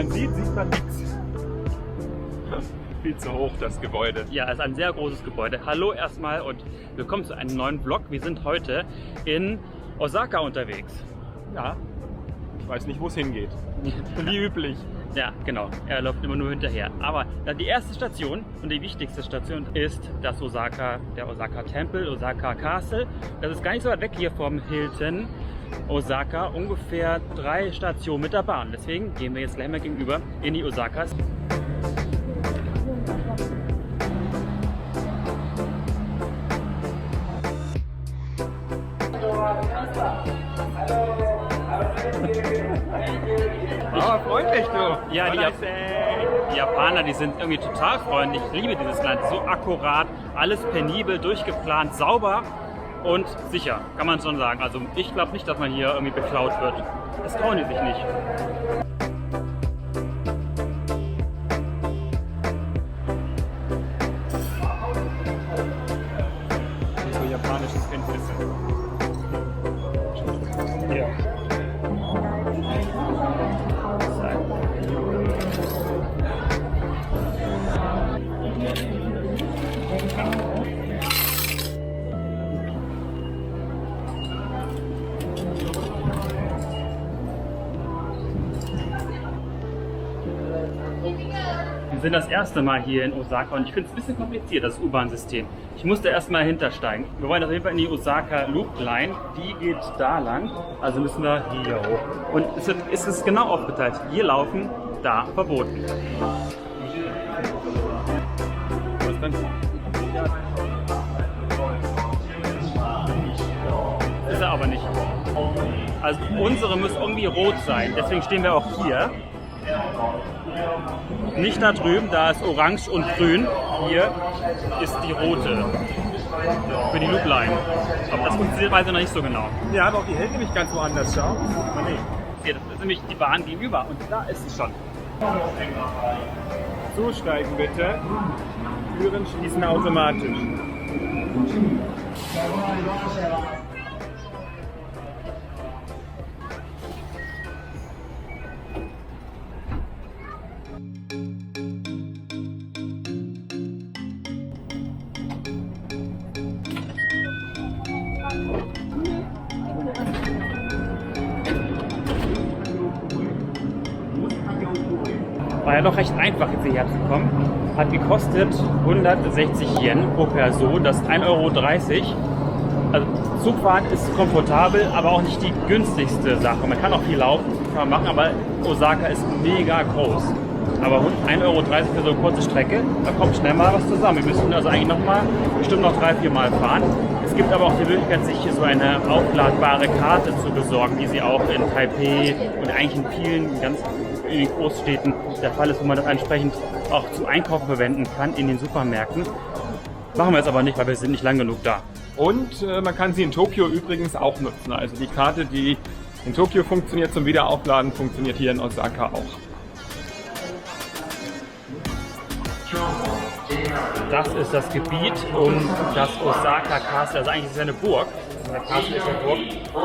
man sieht man nichts. Viel zu hoch, das Gebäude. Ja, es ist ein sehr großes Gebäude. Hallo erstmal und willkommen zu einem neuen Vlog. Wir sind heute in Osaka unterwegs. Ja, ich weiß nicht, wo es hingeht. Wie üblich. Ja, genau. Er läuft immer nur hinterher. Aber die erste Station und die wichtigste Station ist der Osaka Tempel, Osaka Castle. Das ist gar nicht so weit weg hier vom Hilton Osaka, ungefähr 3 Stationen mit der Bahn. Deswegen gehen wir jetzt gleich mal gegenüber in die Osakas. Aber freundlich, du. Ja, die Japaner, die sind irgendwie total freundlich. Ich liebe dieses Land. So akkurat, alles penibel, durchgeplant, sauber und sicher, kann man schon sagen. Also ich glaube nicht, dass man hier irgendwie beklaut wird. Das trauen die sich nicht. So japanisches Kenntnisse. Ja. Wir sind das erste Mal hier in Osaka und ich finde es ein bisschen kompliziert, das U-Bahn-System. Ich musste erst mal hintersteigen. Wir wollen auf jeden Fall in die Osaka Loop Line. Die geht da lang, also müssen wir hier hoch. Und es ist genau aufgeteilt. Hier laufen, da verboten. Was dann? Ist er aber nicht. Also unsere muss irgendwie rot sein, deswegen stehen wir auch hier. Nicht da drüben, da ist orange und grün. Hier ist die rote für die Loop Line. Aber das funktioniert weiß ich noch nicht so genau. Ja, aber auch die hält nämlich ganz woanders, schau. Hier, das ist nämlich die Bahn gegenüber und da ist sie schon. Zusteigen bitte. Türen schließen automatisch. War ja doch recht einfach, jetzt hierher zu kommen. Hat gekostet 160 Yen pro Person, das ist 1,30 €. Also Zugfahren ist komfortabel, aber auch nicht die günstigste Sache. Man kann auch viel laufen, kann man machen, aber Osaka ist mega groß. Aber 1,30 € für so eine kurze Strecke, da kommt schnell mal was zusammen. Wir müssen also eigentlich bestimmt noch 3-4 Mal fahren. Es gibt aber auch die Möglichkeit, sich so eine aufladbare Karte zu besorgen, wie sie auch in Taipei und eigentlich in vielen ganz in den Großstädten der Fall ist, wo man das entsprechend auch zum Einkaufen verwenden kann in den Supermärkten. Machen wir jetzt aber nicht, weil wir sind nicht lang genug da. Und man kann sie in Tokio übrigens auch nutzen. Also die Karte, die in Tokio funktioniert zum Wiederaufladen, funktioniert hier in Osaka auch. Das ist das Gebiet um das Osaka Castle. Also eigentlich ist es ja eine Burg. Das Castle ist eine Burg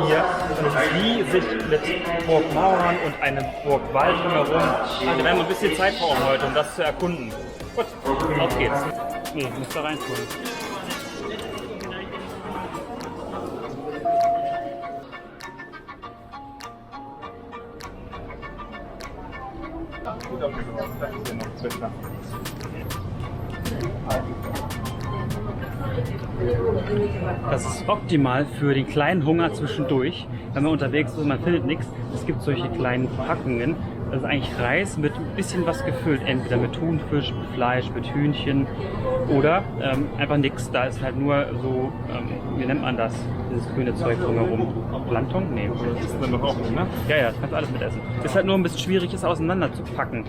hier. Und es ist riesig mit Burgmauern und einem Burgwald drumherum. Also wir haben ein bisschen Zeit brauchen heute, um das zu erkunden. Gut, auf geht's. Nee, ich muss da rein tun. Das ist optimal für den kleinen Hunger zwischendurch, wenn man unterwegs ist und man findet nichts. Es gibt solche kleinen Packungen. Das ist eigentlich Reis mit ein bisschen was gefüllt, entweder mit Thunfisch, mit Fleisch, mit Hühnchen oder einfach nichts. Da ist halt nur so, wie nennt man das, dieses grüne Zeug drumherum. Planton? Nee. Das ist dann doch auch nicht, ne? Ja, das kannst du alles mitessen. Ist halt nur ein bisschen schwierig, es auseinander zu packen.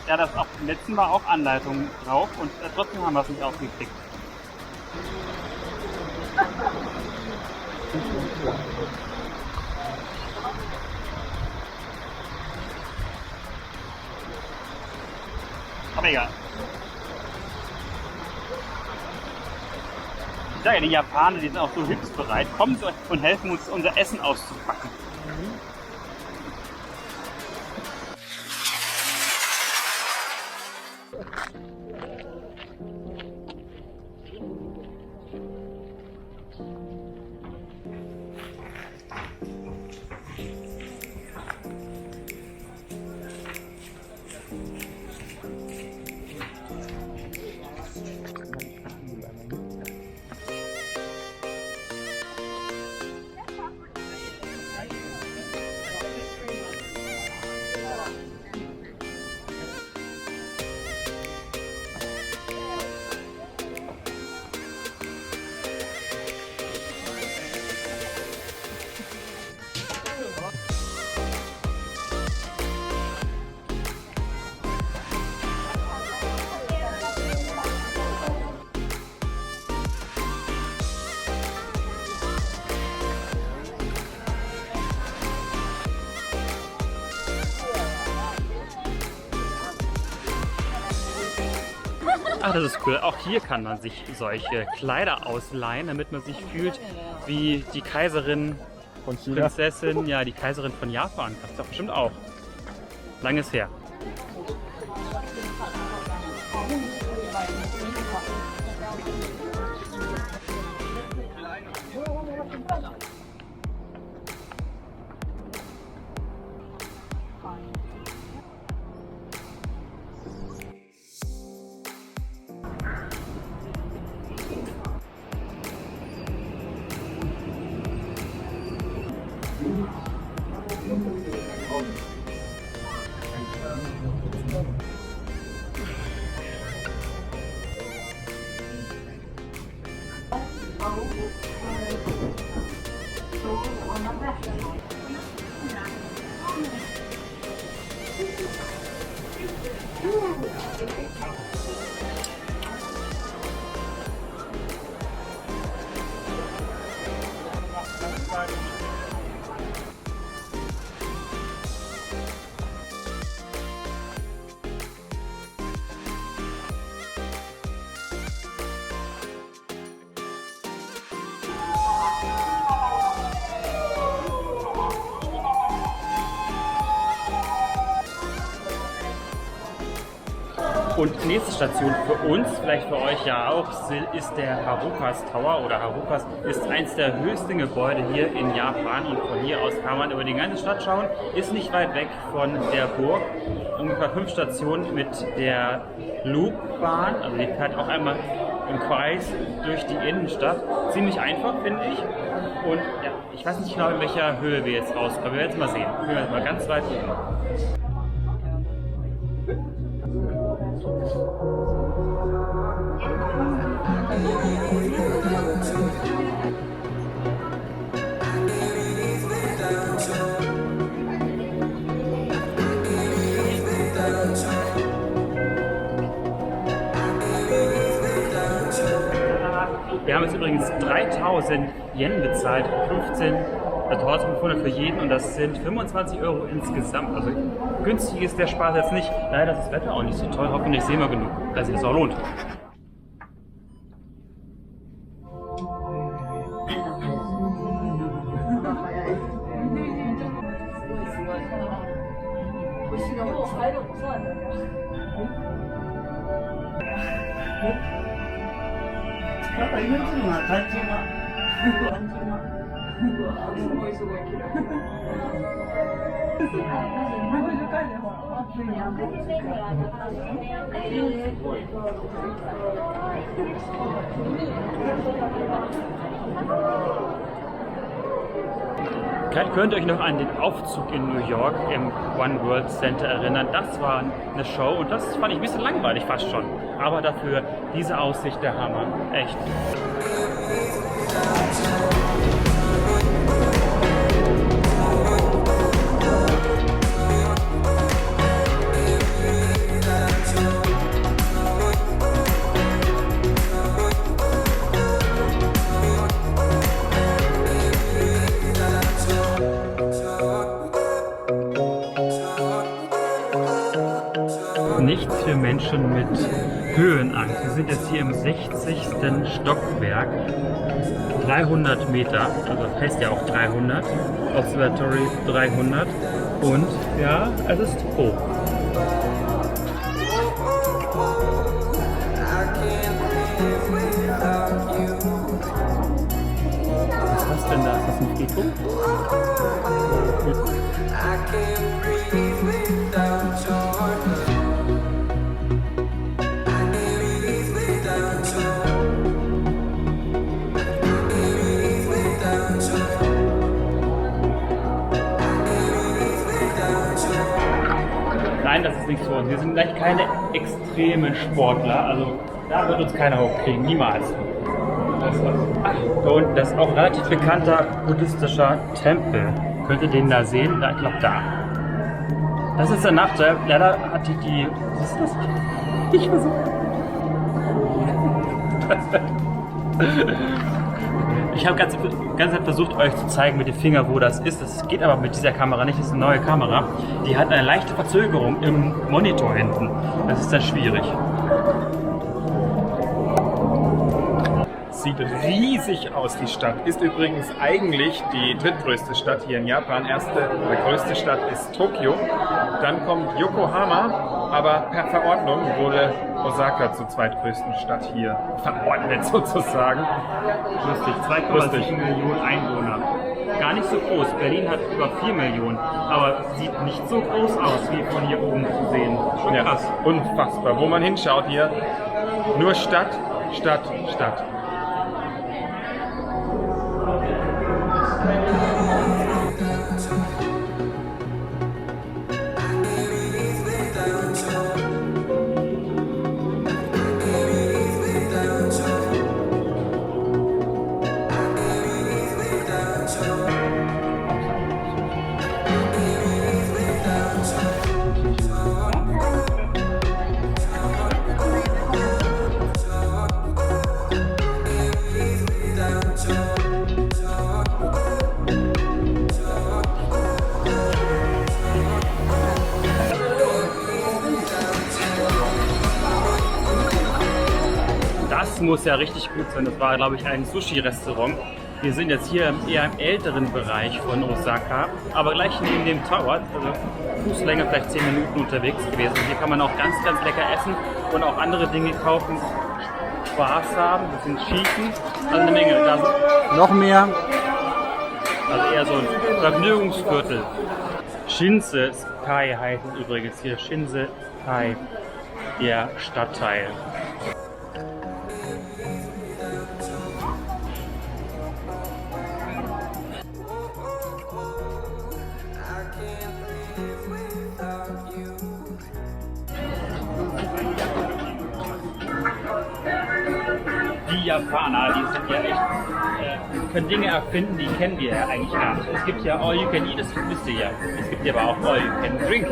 Ja, das auch im letzten Mal auch Anleitungen drauf und trotzdem haben wir es nicht aufgekriegt. Aber egal. Ja, die Japaner, die sind auch so hilfsbereit. Kommen Sie und helfen uns, unser Essen auszupacken. Ach, das ist cool. Auch hier kann man sich solche Kleider ausleihen, damit man sich fühlt wie die Kaiserin, Von China. Prinzessin, ja, die Kaiserin von Japan. Das ist doch bestimmt auch. Langes her. Und nächste Station für uns, vielleicht für euch ja auch, ist der Harukas Tower oder Harukas ist eins der höchsten Gebäude hier in Japan und von hier aus kann man über die ganze Stadt schauen. Ist nicht weit weg von der Burg, ungefähr 5 Stationen mit der Loopbahn, also die fährt auch einmal im Kreis durch die Innenstadt. Ziemlich einfach, finde ich. Und ja, ich weiß nicht genau, in welcher Höhe wir jetzt rauskommen. Wir werden es mal sehen. Wir werden mal ganz weit oben. Wir haben jetzt übrigens 3000 Yen bezahlt, 15.500 für jeden und das sind 25 Euro insgesamt. Also günstig ist der Spaß jetzt nicht. Leider ist das Wetter auch nicht so toll, hoffentlich sehen wir genug, dass es auch lohnt. Vielleicht könnt ihr euch noch an den Aufzug in New York im One World Center erinnern. Das war eine Show und das fand ich ein bisschen langweilig fast schon. Aber dafür diese Aussicht der Hammer. Echt. Nichts für Menschen mit Höhenangst. Wir sind jetzt hier im 60. Stockwerk. 300 Meter, also heißt ja auch 300. Observatory 300. Und ja, es ist hoch. Was ist denn da? Ist das ein Friedhof? Nein, das ist nichts für uns. Wir sind gleich keine extremen Sportler. Also da wird uns keiner hochkriegen. Niemals. Ach, da unten, das ist auch ein relativ bekannter buddhistischer Tempel. Könnt ihr den da sehen? Da, ich glaube da. Das ist der Nachteil. Leider hat die... Was ist das? Ich versuche... Ich habe ganz Zeit versucht, euch zu zeigen mit dem Finger, wo das ist. Das geht aber mit dieser Kamera nicht. Das ist eine neue Kamera. Die hat eine leichte Verzögerung im Monitor hinten. Das ist dann schwierig. Sieht riesig aus, die Stadt. Ist übrigens eigentlich die drittgrößte Stadt hier in Japan. Die größte Stadt ist Tokio. Dann kommt Yokohama, aber per Verordnung wurde Osaka zur zweitgrößten Stadt hier verordnet sozusagen. Lustig, 2,7 Millionen Einwohner. Gar nicht so groß. Berlin hat über 4 Millionen, aber sieht nicht so groß aus, wie von hier oben zu sehen. Schon Ja, krass. unfassbar. Wo man hinschaut hier, nur Stadt, Stadt, Stadt. Das muss ja richtig gut sein. Das war, glaube ich, ein Sushi-Restaurant. Wir sind jetzt hier eher im älteren Bereich von Osaka, aber gleich neben dem Tower, also Fußlänge vielleicht 10 Minuten unterwegs gewesen. Hier kann man auch ganz, ganz lecker essen und auch andere Dinge kaufen, Spaß haben, ein bisschen schießen, also eine Menge. Da sind noch mehr, also eher so ein Vergnügungsviertel. Shinse Kai heißt es übrigens hier, Shinse Kai, der Stadtteil. Die Japaner, die sind ja echt, können Dinge erfinden, die kennen wir ja eigentlich gar nicht. Es gibt ja All You Can Eat, das wisst ihr ja. Es gibt ja aber auch All You Can Drink.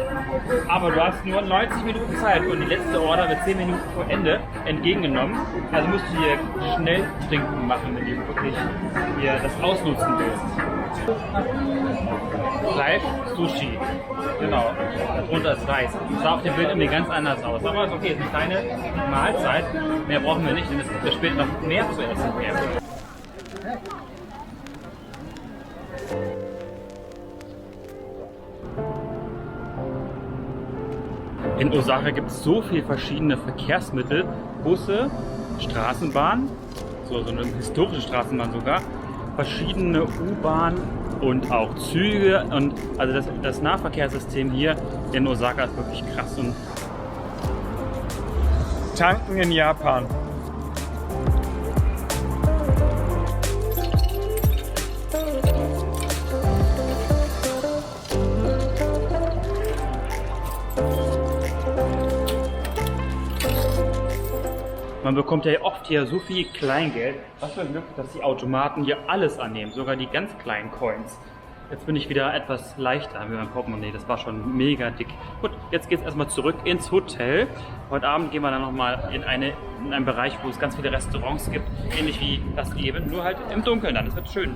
Aber du hast nur 90 Minuten Zeit und die letzte Order wird 10 Minuten vor Ende entgegengenommen. Also musst du hier schnell trinken machen, wenn du wirklich hier das ausnutzen willst. Fleisch, Sushi. Genau, darunter ist Reis. Das sah auf dem Bild irgendwie ganz anders aus. Aber ist okay, es ist eine kleine Mahlzeit. Mehr brauchen wir nicht, denn es gibt ja später noch mehr zu essen. In Osaka gibt es so viele verschiedene Verkehrsmittel, Busse, Straßenbahn, so eine historische Straßenbahn sogar, verschiedene U-Bahn und auch Züge und also das Nahverkehrssystem hier in Osaka ist wirklich krass. Und Tanken in Japan. Man bekommt ja oft hier so viel Kleingeld. Was für ein Glück, dass die Automaten hier alles annehmen, sogar die ganz kleinen Coins. Jetzt bin ich wieder etwas leichter mit meinem Portemonnaie, das war schon mega dick. Gut, jetzt geht es erstmal zurück ins Hotel. Heute Abend gehen wir dann nochmal in einen Bereich, wo es ganz viele Restaurants gibt, ähnlich wie das eben, nur halt im Dunkeln dann, das wird schön.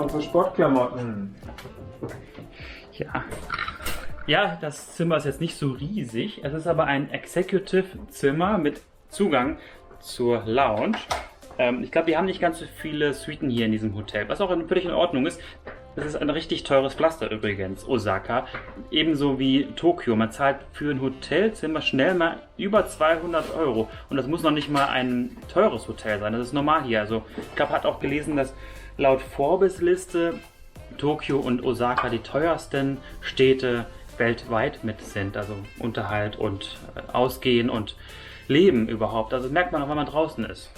unsere Sportklamotten. Ja. Ja, das Zimmer ist jetzt nicht so riesig. Es ist aber ein Executive-Zimmer mit Zugang zur Lounge. Ich glaube, wir haben nicht ganz so viele Suiten hier in diesem Hotel, was auch völlig in Ordnung ist. Das ist ein richtig teures Pflaster übrigens, Osaka. Ebenso wie Tokio. Man zahlt für ein Hotelzimmer schnell mal über 200 €. Und das muss noch nicht mal ein teures Hotel sein. Das ist normal hier. Also ich glaube, hat auch gelesen, dass laut Forbes-Liste Tokio und Osaka die teuersten Städte weltweit mit sind. Also Unterhalt und Ausgehen und Leben überhaupt. Also merkt man auch, wenn man draußen ist.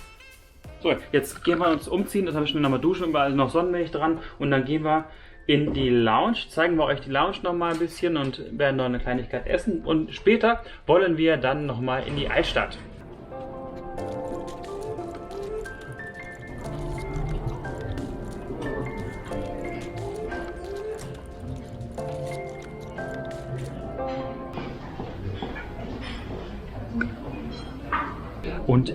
So, jetzt gehen wir uns umziehen, das habe ich schon nochmal duschen, überall noch Sonnenmilch dran und dann gehen wir in die Lounge, zeigen wir euch die Lounge nochmal ein bisschen und werden noch eine Kleinigkeit essen und später wollen wir dann nochmal in die Altstadt. Und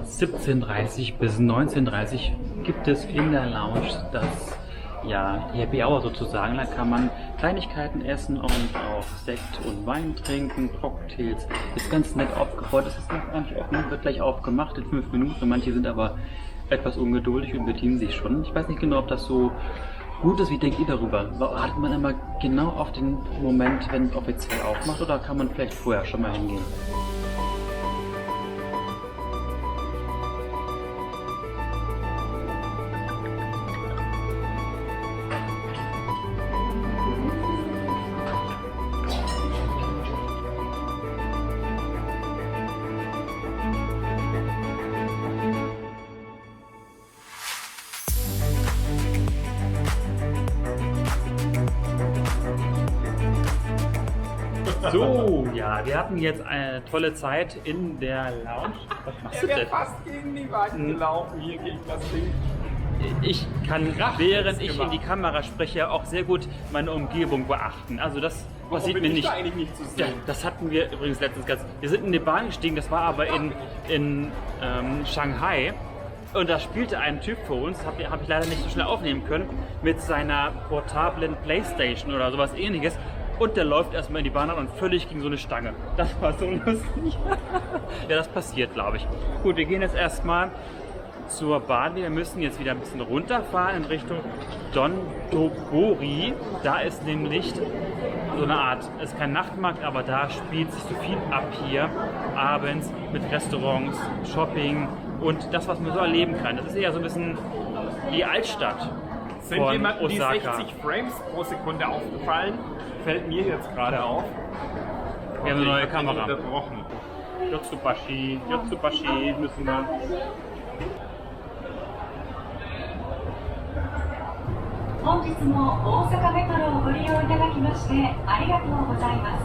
17:30 bis 19:30 gibt es in der Lounge das, ja, die Happy Hour sozusagen. Da kann man Kleinigkeiten essen und auch Sekt und Wein trinken, Cocktails. Ist ganz nett aufgebaut. Das ist noch gar nicht offen, wird gleich aufgemacht in 5 Minuten. Manche sind aber etwas ungeduldig und bedienen sich schon. Ich weiß nicht genau, ob das so gut ist. Wie denkt ihr darüber? Wartet man immer genau auf den Moment, wenn es offiziell aufmacht, oder kann man vielleicht vorher schon mal hingehen? So, ja, wir hatten jetzt eine tolle Zeit in der Lounge. Was machst du denn? Fast gegen die Wand gelaufen hier gegen das Ding. Ich kann, während ich in die Kamera spreche, auch sehr gut meine Umgebung beachten. Also das passiert mir nicht. Eigentlich nicht zu sehen? Ja, das hatten wir übrigens letztens ganz. Wir sind in die Bahn gestiegen, das war aber in Shanghai. Und da spielte ein Typ vor uns, hab ich leider nicht so schnell aufnehmen können, mit seiner portablen Playstation oder sowas ähnliches. Und der läuft erstmal in die Bahn und völlig gegen so eine Stange. Das war so lustig. Ja, das passiert, glaube ich. Gut, wir gehen jetzt erstmal zur Bahn. Wir müssen jetzt wieder ein bisschen runterfahren in Richtung Don-Togori. Da ist nämlich so eine Art, es ist kein Nachtmarkt, aber da spielt sich so viel ab hier abends mit Restaurants, Shopping und das, was man so erleben kann. Das ist eher so ein bisschen die Altstadt Sind von jemandem die Osaka. 60 Frames pro Sekunde aufgefallen? Fällt mir jetzt gerade auf. Wir haben eine neue Ich hab den Kamera. unterbrochen. Yotsubashi müssen wir. 本日も大阪メトロをご利用いただきましてありがとうございます。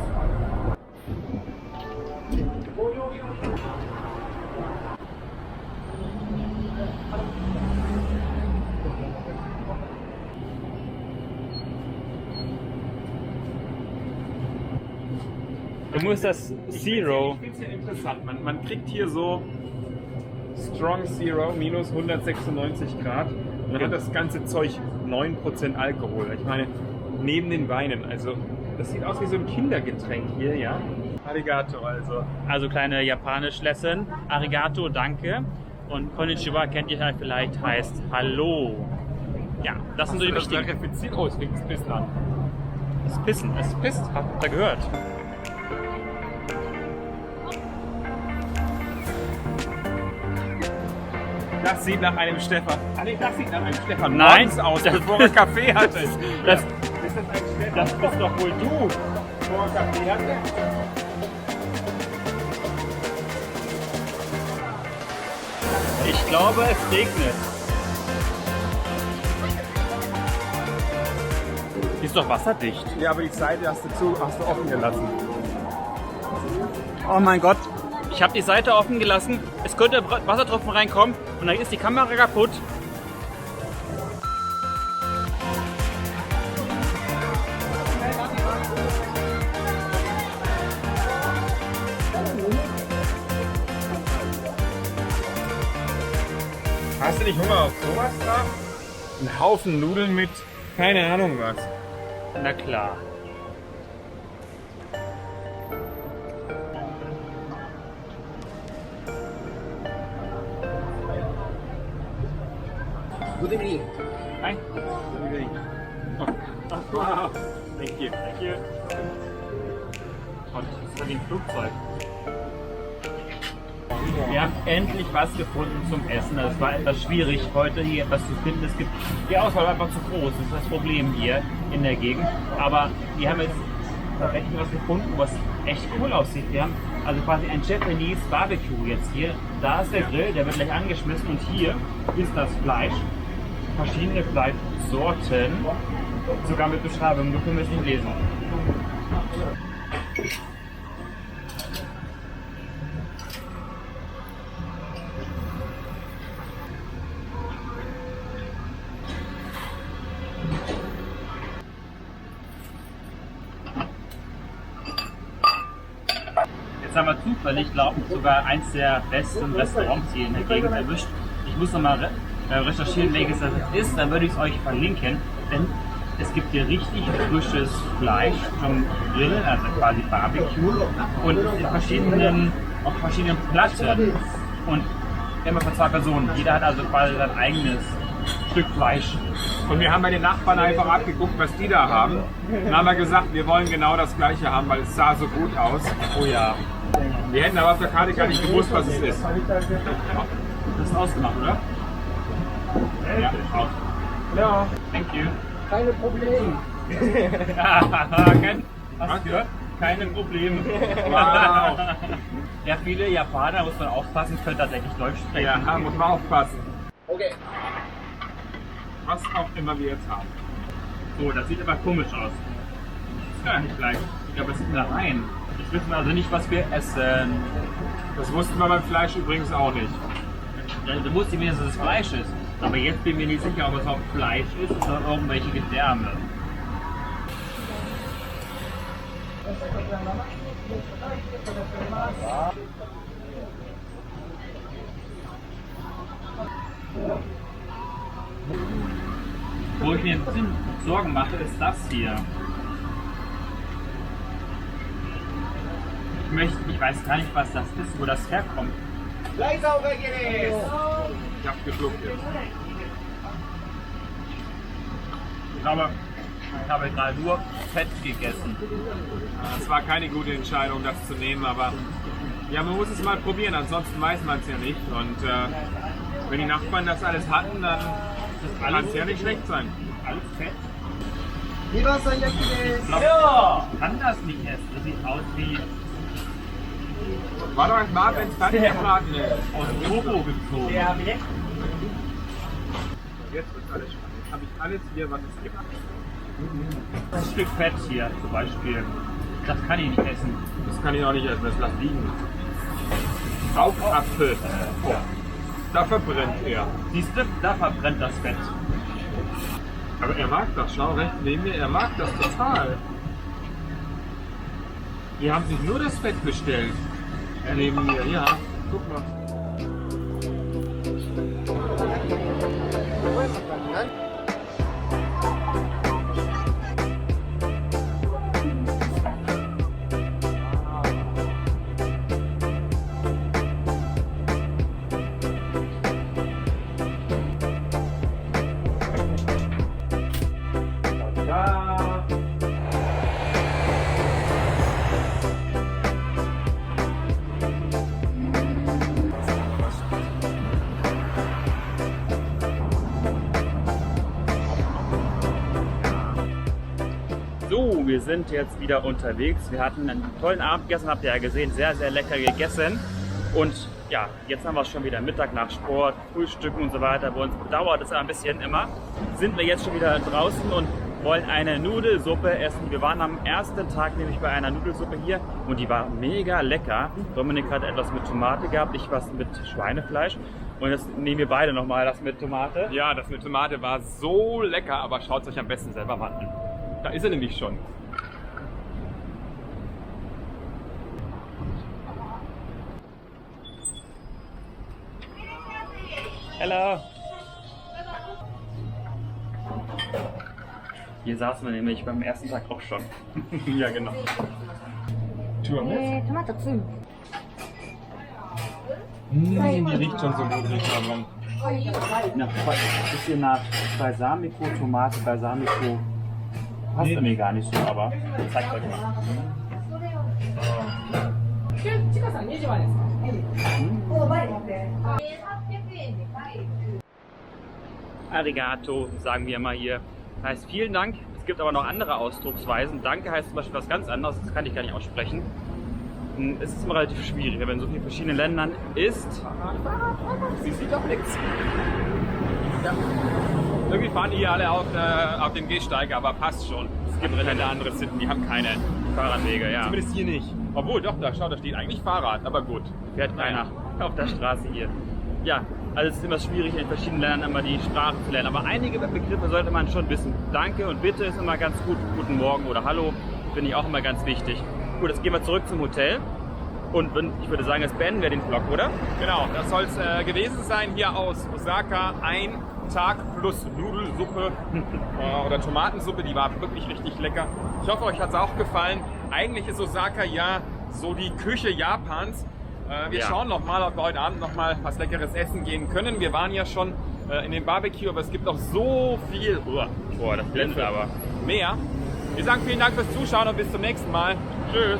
Du musst das Zero. Ich finde es ja interessant. Man kriegt hier so Strong Zero minus 196 Grad und dann hat das ganze Zeug 9% Alkohol. Ich meine, neben den Weinen. Also, das sieht aus wie so ein Kindergetränk hier, ja? Arigato, also. Also kleine Japanisch-Lesson. Arigato, danke. Und Konnichiwa kennt ihr ja vielleicht, heißt Hallo. Ja, das sind so die wichtigen. Verifiziert. Oh, es fängt das Pissen an. Das Pissen, es pisst, habt ihr gehört. Das sieht nach einem Stefan. Ah, nee, das sieht nach einem Stefan Nein, Morgens aus, das- bevor er Kaffee hatte. Das, ist das ein Stefan? das bist doch wohl du. Bevor er Kaffee hatte? Ich glaube, es regnet. Die ist doch wasserdicht. Ja, aber die Seite hast du offen gelassen. Oh mein Gott. Ich habe die Seite offen gelassen. Es könnte Wassertropfen reinkommen und dann ist die Kamera kaputt. Hast du nicht Hunger auf sowas da? Ein Haufen Nudeln mit keine Ahnung was. Na klar. Good evening. Hi. Oh, wow. Thank you. Thank you. Und das ist ein Flugzeug. Wir haben endlich was gefunden zum Essen. Es war etwas schwierig, heute hier etwas zu finden. Die Auswahl war einfach zu groß. Das ist das Problem hier in der Gegend. Aber wir haben jetzt tatsächlich was gefunden, was echt cool aussieht. Wir haben also quasi ein Japanese Barbecue jetzt hier. Da ist der Grill, der wird gleich angeschmissen. Und hier ist das Fleisch. Verschiedene Fleischsorten. Sogar mit Beschreibung. Du können es nicht lesen. Jetzt haben wir zufällig, glaube ich, sogar eins der besten Restaurants hier in der Gegend erwischt. Ich muss nochmal recherchieren, welches das ist, dann würde ich es euch verlinken. Denn es gibt hier richtig frisches Fleisch zum Grillen, also quasi Barbecue. Und auf verschiedenen Platten. Und immer für 2 Personen. Jeder hat also quasi sein eigenes Stück Fleisch. Und wir haben bei den Nachbarn einfach abgeguckt, was die da haben. Dann haben wir gesagt, wir wollen genau das gleiche haben, weil es sah so gut aus. Oh ja. Wir hätten aber auf der Karte gar nicht gewusst, was es ist. Das ist ausgemacht, oder? Ja, aus. Ja. Thank you. Keine Probleme. Hast du gehört? Keine Probleme. Wow. Ja, viele Japaner, muss man aufpassen, können tatsächlich Deutsch sprechen. Ja, muss man aufpassen. Okay. Was auch immer wir jetzt haben. So, das sieht aber komisch aus. Das ist gar nicht gleich. Ich glaube, das ist da rein. Ich wissen also nicht, was wir essen. Das wussten wir beim Fleisch übrigens auch nicht. Du wusstest wenigstens, dass es Fleisch ist. Aber jetzt bin ich mir nicht sicher, ob es auch Fleisch ist oder irgendwelche Gedärme. Wo ich mir ein bisschen Sorgen mache, ist das hier. Ich weiß gar nicht, was das ist, wo das herkommt. Ich hab's geschluckt jetzt. Ich glaube, ich habe gerade nur Fett gegessen. Es war keine gute Entscheidung, das zu nehmen, aber ja, man muss es mal probieren, ansonsten weiß man es ja nicht. Und wenn die Nachbarn das alles hatten, dann kann es ja nicht schlecht sein. Alles Fett? Lieber Sayaki Ich glaube, ich kann das nicht essen. Das sieht aus wie War doch ein Bad, wenn es fertig gebraten ist. aus dem Turbo gezogen. Jetzt wird alles spannend. Jetzt habe ich alles hier, was es gibt. Ein Stück Fett hier zum Beispiel. Das kann ich nicht essen. Das kann ich auch nicht essen, das lass liegen. Augapfel. Oh. Da verbrennt er. Siehst du, da verbrennt das Fett. Aber er mag das, schau rechts neben mir, er mag das total. Die haben sich nur das Fett bestellt. Neben mir, ja. Guck mal. So, wir sind jetzt wieder unterwegs. Wir hatten einen tollen Abend gestern, habt ihr ja gesehen, sehr, sehr lecker gegessen. Und ja, jetzt haben wir schon wieder Mittag nach Sport, Frühstücken und so weiter. Bei uns dauert es ein bisschen immer. Sind wir jetzt schon wieder draußen und wollen eine Nudelsuppe essen. Wir waren am ersten Tag nämlich bei einer Nudelsuppe hier und die war mega lecker. Dominik hat etwas mit Tomate gehabt, ich was mit Schweinefleisch. Und jetzt nehmen wir beide nochmal das mit Tomate. Ja, das mit Tomate war so lecker, aber schaut es euch am besten selber mal an. Da ist er nämlich schon. Hello. Hier saßen wir nämlich beim ersten Tag auch schon. Ja, genau. Tour トマトツン。 Die riecht schon so gut, aber Bisschen nach Balsamico, Tomate, Balsamico. Passt irgendwie gar nicht so, aber zeigt euch mal. Arigato, sagen wir mal hier. Heißt vielen Dank. Es gibt aber noch andere Ausdrucksweisen. Danke heißt zum Beispiel was ganz anderes, das kann ich gar nicht aussprechen. Es ist immer relativ schwierig, wenn man in so vielen verschiedenen Ländern ist. sie sieht doch nichts. Ja. Irgendwie fahren die hier alle auf den Gehsteig, aber passt schon. Es gibt Länder, andere Sitten, die haben keine Fahrradwege. Ja. Zumindest hier nicht. Obwohl, doch, da steht eigentlich Fahrrad, aber gut. Fährt keiner auf der Straße hier. Ja, also es ist immer schwierig, in verschiedenen Ländern immer die Sprache zu lernen. Aber einige Begriffe sollte man schon wissen. Danke und bitte ist immer ganz gut. Guten Morgen oder Hallo finde ich auch immer ganz wichtig. Gut, jetzt gehen wir zurück zum Hotel. Und ich würde sagen, jetzt beenden wir den Vlog, oder? Genau, das soll es gewesen sein hier aus Osaka. Ein Tag plus Nudelsuppe oder Tomatensuppe, die war wirklich richtig lecker. Ich hoffe, euch hat es auch gefallen. Eigentlich ist Osaka ja so die Küche Japans. Wir schauen nochmal, ob wir heute Abend nochmal was Leckeres essen gehen können. Wir waren ja schon in dem Barbecue, aber es gibt noch so viel. Boah, das blendet aber. Mehr. Wir sagen vielen Dank fürs Zuschauen und bis zum nächsten Mal. Tschüss.